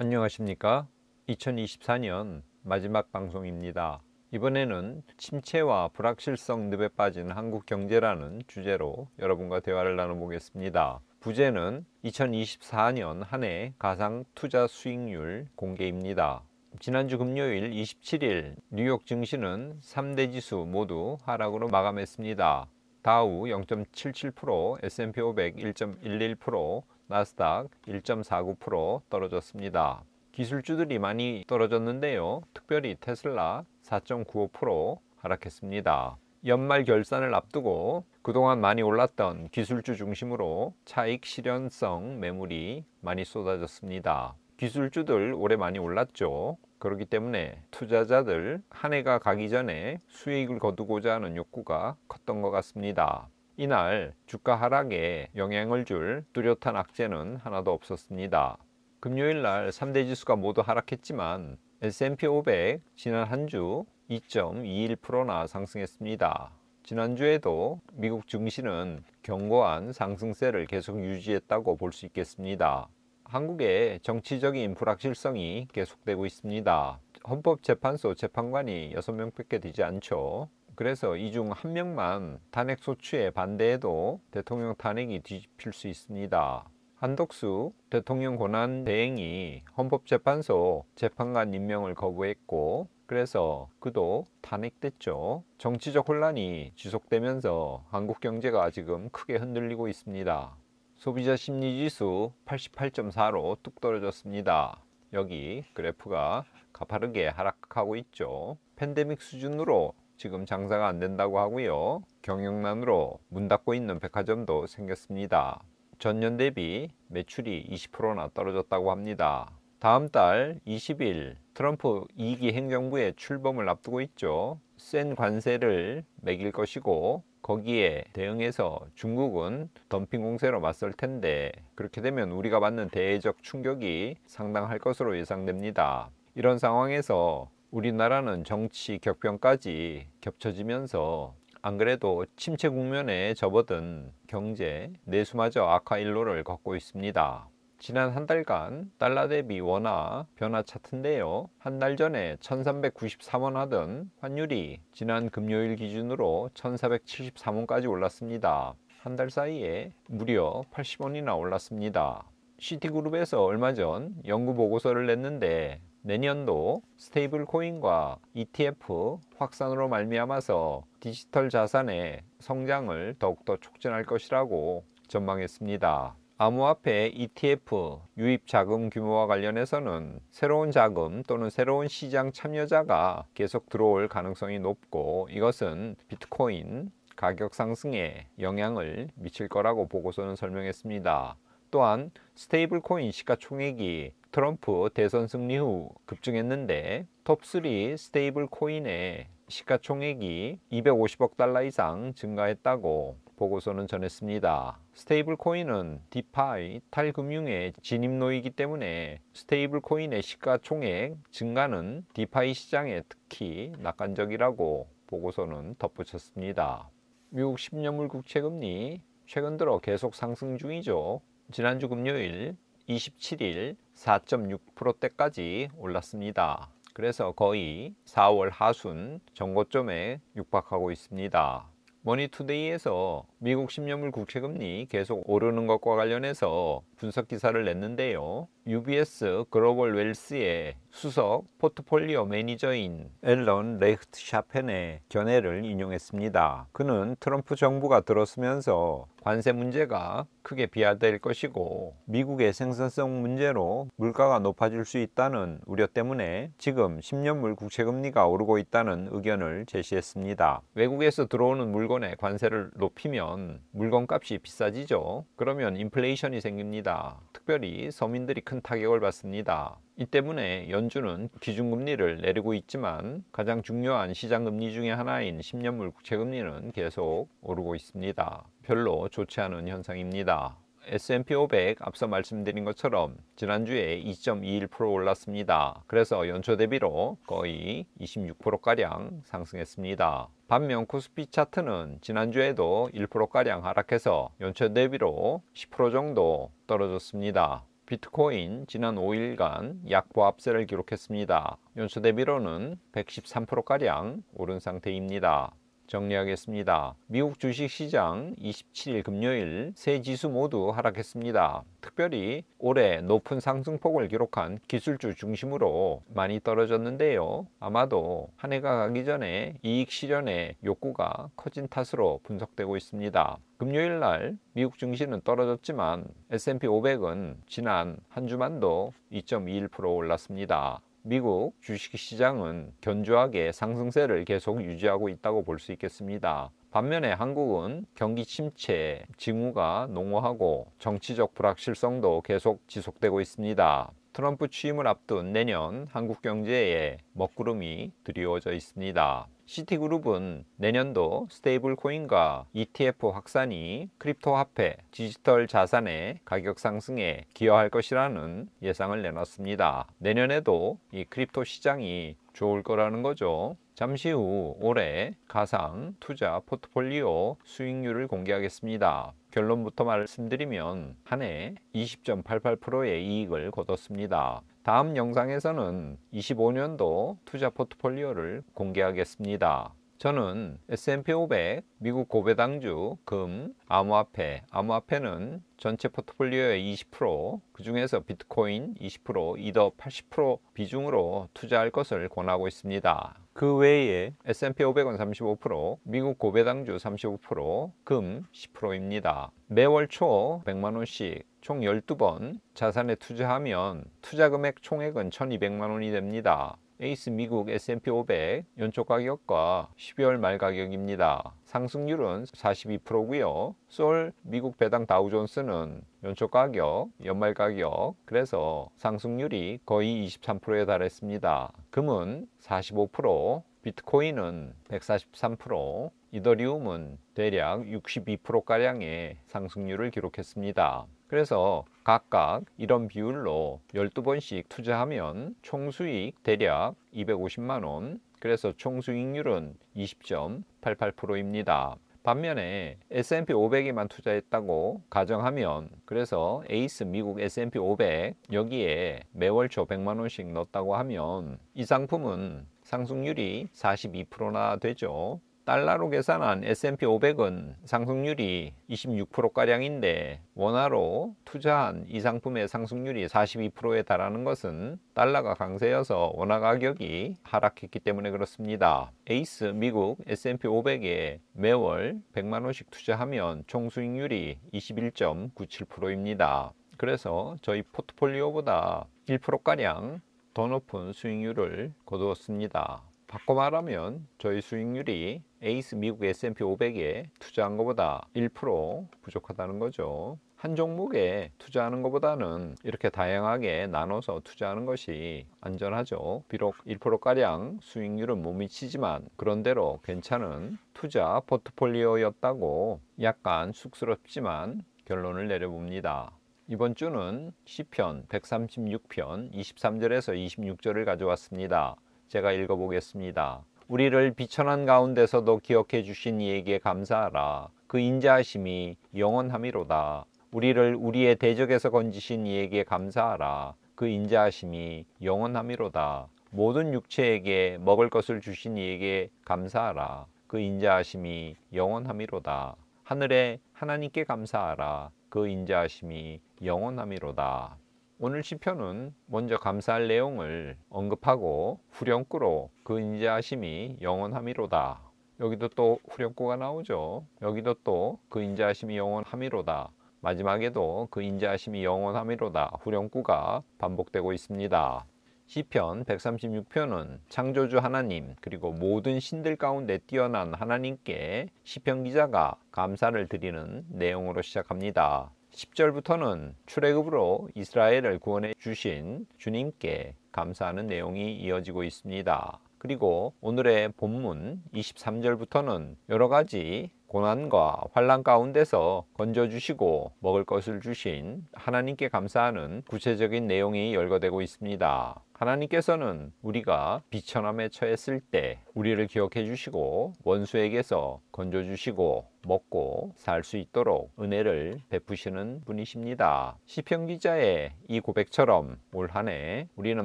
안녕하십니까? 2024년 마지막 방송입니다. 이번에는 침체와 불확실성 늪에 빠진 한국 경제라는 주제로 여러분과 대화를 나눠보겠습니다. 부제는 2024년 한 해 가상 투자 수익률 공개입니다. 지난주 금요일 27일 뉴욕 증시는 3대 지수 모두 하락으로 마감했습니다. 다우 0.77%, S&P 500 1.11%, 나스닥 1.49% 떨어졌습니다. 기술주들이 많이 떨어졌는데요. 특별히 테슬라 4.95% 하락했습니다. 연말 결산을 앞두고 그동안 많이 올랐던 기술주 중심으로 차익 실현성 매물이 많이 쏟아졌습니다. 기술주들 올해 많이 올랐죠. 그렇기 때문에 투자자들 한 해가 가기 전에 수익을 거두고자 하는 욕구가 컸던 것 같습니다. 이날 주가 하락에 영향을 줄 뚜렷한 악재는 하나도 없었습니다. 금요일날 3대 지수가 모두 하락했지만 S&P 500 지난 한 주 2.21%나 상승했습니다. 지난주에도 미국 증시는 견고한 상승세를 계속 유지했다고 볼 수 있겠습니다. 한국의 정치적인 불확실성이 계속되고 있습니다. 헌법재판소 재판관이 6명밖에 되지 않죠. 그래서 이 중 한 명만 탄핵 소추에 반대해도 대통령 탄핵이 뒤집힐 수 있습니다. 한덕수 대통령 권한 대행이 헌법재판소 재판관 임명을 거부했고 그래서 그도 탄핵됐죠. 정치적 혼란이 지속되면서 한국 경제가 지금 크게 흔들리고 있습니다. 소비자 심리지수 88.4로 뚝 떨어졌습니다. 여기 그래프가 가파르게 하락하고 있죠. 팬데믹 수준으로 지금 장사가 안 된다고 하고요. 경영난으로 문 닫고 있는 백화점도 생겼습니다. 전년 대비 매출이 20%나 떨어졌다고 합니다. 다음 달 20일 트럼프 2기 행정부의 출범을 앞두고 있죠. 센 관세를 매길 것이고 거기에 대응해서 중국은 덤핑 공세로 맞설 텐데 그렇게 되면 우리가 받는 대외적 충격이 상당할 것으로 예상됩니다. 이런 상황에서 우리나라는 정치 격변까지 겹쳐지면서 안 그래도 침체 국면에 접어든 경제 내수마저 악화 일로를 걷고 있습니다. 지난 한 달간 달러 대비 원화 변화 차트인데요. 한 달 전에 1393원 하던 환율이 지난 금요일 기준으로 1473원까지 올랐습니다. 한 달 사이에 무려 80원이나 올랐습니다. 시티그룹에서 얼마 전 연구 보고서를 냈는데 내년도 스테이블 코인과 ETF 확산으로 말미암아서 디지털 자산의 성장을 더욱더 촉진할 것이라고 전망했습니다. 암호화폐 ETF 유입 자금 규모와 관련해서는 새로운 자금 또는 새로운 시장 참여자가 계속 들어올 가능성이 높고 이것은 비트코인 가격 상승에 영향을 미칠 거라고 보고서는 설명했습니다. 또한 스테이블 코인 시가총액이 트럼프 대선 승리 후 급증했는데 톱3 스테이블 코인의 시가총액이 250억 달러 이상 증가했다고 보고서는 전했습니다. 스테이블 코인은 디파이 탈금융의 진입로이기 때문에 스테이블 코인의 시가총액 증가는 디파이 시장에 특히 낙관적이라고 보고서는 덧붙였습니다. 미국 10년물 국채금리 최근 들어 계속 상승 중이죠. 지난주 금요일 27일 4.6%대까지 올랐습니다. 그래서 거의 4월 하순 정고점에 육박하고 있습니다. 머니투데이에서 미국 10년물 국채금리 계속 오르는 것과 관련해서 분석 기사를 냈는데요. UBS 글로벌 웰스의 수석 포트폴리오 매니저인 앨런 레흐트 샤펜의 견해를 인용했습니다. 그는 트럼프 정부가 들어서면서 관세 문제가 크게 비화될 것이고 미국의 생산성 문제로 물가가 높아질 수 있다는 우려 때문에 지금 10년물 국채금리가 오르고 있다는 의견을 제시했습니다. 외국에서 들어오는 물건의 관세를 높이면 물건값이 비싸지죠. 그러면 인플레이션이 생깁니다. 특별히 서민들이 큰 타격을 받습니다. 이 때문에 연준은 기준금리를 내리고 있지만 가장 중요한 시장금리 중에 하나인 10년물 국채금리는 계속 오르고 있습니다. 별로 좋지 않은 현상입니다. S&P 500 앞서 말씀드린 것처럼 지난주에 2.21% 올랐습니다. 그래서 연초 대비로 거의 26%가량 상승했습니다. 반면 코스피 차트는 지난주에도 1%가량 하락해서 연초 대비로 10% 정도 떨어졌습니다. 비트코인 지난 5일간 약보합세를 기록했습니다. 연초 대비로는 113%가량 오른 상태입니다. 정리하겠습니다. 미국 주식시장 27일 금요일 세 지수 모두 하락했습니다. 특별히 올해 높은 상승폭을 기록한 기술주 중심으로 많이 떨어졌는데요. 아마도 한 해가 가기 전에 이익 실현의 욕구가 커진 탓으로 분석되고 있습니다. 금요일 날 미국 증시는 떨어졌지만 S&P 500은 지난 한 주만도 2.21% 올랐습니다. 미국 주식시장은 견조하게 상승세를 계속 유지하고 있다고 볼 수 있겠습니다. 반면에 한국은 경기 침체, 징후가 농후하고 정치적 불확실성도 계속 지속되고 있습니다. 트럼프 취임을 앞둔 내년 한국 경제에 먹구름이 드리워져 있습니다. 시티그룹은 내년도 스테이블 코인과 ETF 확산이 크립토 화폐, 디지털 자산의 가격 상승에 기여할 것이라는 예상을 내놨습니다. 내년에도 이 크립토 시장이 좋을 거라는 거죠. 잠시 후 올해 가상 투자 포트폴리오 수익률을 공개하겠습니다. 결론부터 말씀드리면 한 해 20.88%의 이익을 거뒀습니다. 다음 영상에서는 25년도 투자 포트폴리오를 공개하겠습니다. 저는 S&P 500, 미국 고배당주, 금, 암호화폐는 전체 포트폴리오의 20%, 그 중에서 비트코인 20%, 이더 80% 비중으로 투자할 것을 권하고 있습니다. 그 외에 S&P 500은 35%, 미국 고배당주 35%, 금 10%입니다. 매월 초 100만원씩 총 12번 자산에 투자하면 투자금액 총액은 1200만 원이 됩니다. 에이스 미국 S&P 500 연초 가격과 12월 말 가격입니다. 상승률은 42%고요. 솔 미국 배당 다우존스는 연초 가격, 연말 가격, 그래서 상승률이 거의 23%에 달했습니다. 금은 45%, 비트코인은 143%, 이더리움은 대략 62%가량의 상승률을 기록했습니다. 그래서 각각 이런 비율로 12번씩 투자하면 총 수익 대략 250만원, 그래서 총 수익률은 20.88%입니다. 반면에 S&P 500에만 투자했다고 가정하면, 그래서 에이스 미국 S&P 500 여기에 매월 초 100만원씩 넣었다고 하면 이 상품은 상승률이 42%나 되죠. 달러로 계산한 S&P 500은 상승률이 26%가량인데 원화로 투자한 이 상품의 상승률이 42%에 달하는 것은 달러가 강세여서 원화 가격이 하락했기 때문에 그렇습니다. 에이스 미국 S&P 500에 매월 100만원씩 투자하면 총 수익률이 21.97%입니다. 그래서 저희 포트폴리오보다 1%가량 더 높은 수익률을 거두었습니다. 바꿔 말하면 저희 수익률이 에이스 미국 S&P 500에 투자한 것보다 1% 부족하다는 거죠. 한 종목에 투자하는 것보다는 이렇게 다양하게 나눠서 투자하는 것이 안전하죠. 비록 1%가량 수익률은 못 미치지만 그런대로 괜찮은 투자 포트폴리오였다고 약간 쑥스럽지만 결론을 내려봅니다. 이번 주는 시편 136편 23절에서 26절을 가져왔습니다. 제가 읽어보겠습니다. 우리를 비천한 가운데서도 기억해 주신 이에게 감사하라. 그 인자하심이 영원함이로다. 우리를 우리의 대적에서 건지신 이에게 감사하라. 그 인자하심이 영원함이로다. 모든 육체에게 먹을 것을 주신 이에게 감사하라. 그 인자하심이 영원함이로다. 하늘에 하나님께 감사하라. 그 인자하심이 영원함이로다. 오늘 시편은 먼저 감사할 내용을 언급하고 후렴구로 그 인자하심이 영원함이로다. 여기도 또 후렴구가 나오죠. 여기도 또 그 인자하심이 영원함이로다. 마지막에도 그 인자하심이 영원함이로다. 후렴구가 반복되고 있습니다. 시편 136편은 창조주 하나님 그리고 모든 신들 가운데 뛰어난 하나님께 시편 기자가 감사를 드리는 내용으로 시작합니다. 10절부터는 출애굽으로 이스라엘을 구원해 주신 주님께 감사하는 내용이 이어지고 있습니다. 그리고 오늘의 본문 23절부터는 여러 가지 고난과 환난 가운데서 건져주시고 먹을 것을 주신 하나님께 감사하는 구체적인 내용이 열거되고 있습니다. 하나님께서는 우리가 비천함에 처했을 때 우리를 기억해 주시고 원수에게서 건져 주시고 먹고 살 수 있도록 은혜를 베푸시는 분이십니다. 시편 기자의 이 고백처럼 올 한 해 우리는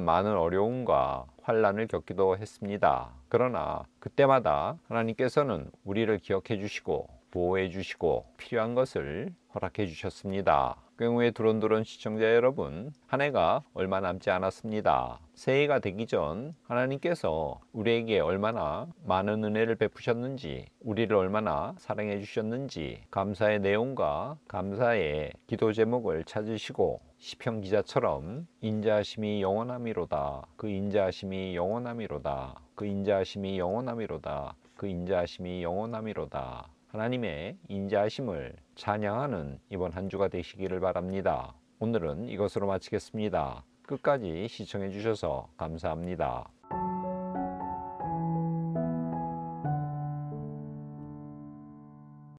많은 어려움과 환난을 겪기도 했습니다. 그러나 그때마다 하나님께서는 우리를 기억해 주시고 보호해 주시고 필요한 것을 허락해 주셨습니다. 꽹우의 두런두런 시청자 여러분, 한 해가 얼마 남지 않았습니다. 새해가 되기 전 하나님께서 우리에게 얼마나 많은 은혜를 베푸셨는지, 우리를 얼마나 사랑해 주셨는지 감사의 내용과 감사의 기도 제목을 찾으시고 시편 기자처럼 인자하심이 영원함이로다. 그 인자하심이 영원함이로다. 그 인자하심이 영원함이로다. 그 인자하심이 영원함이로다. 하나님의 인자하심을 찬양하는 이번 한 주가 되시기를 바랍니다. 오늘은 이것으로 마치겠습니다. 끝까지 시청해 주셔서 감사합니다.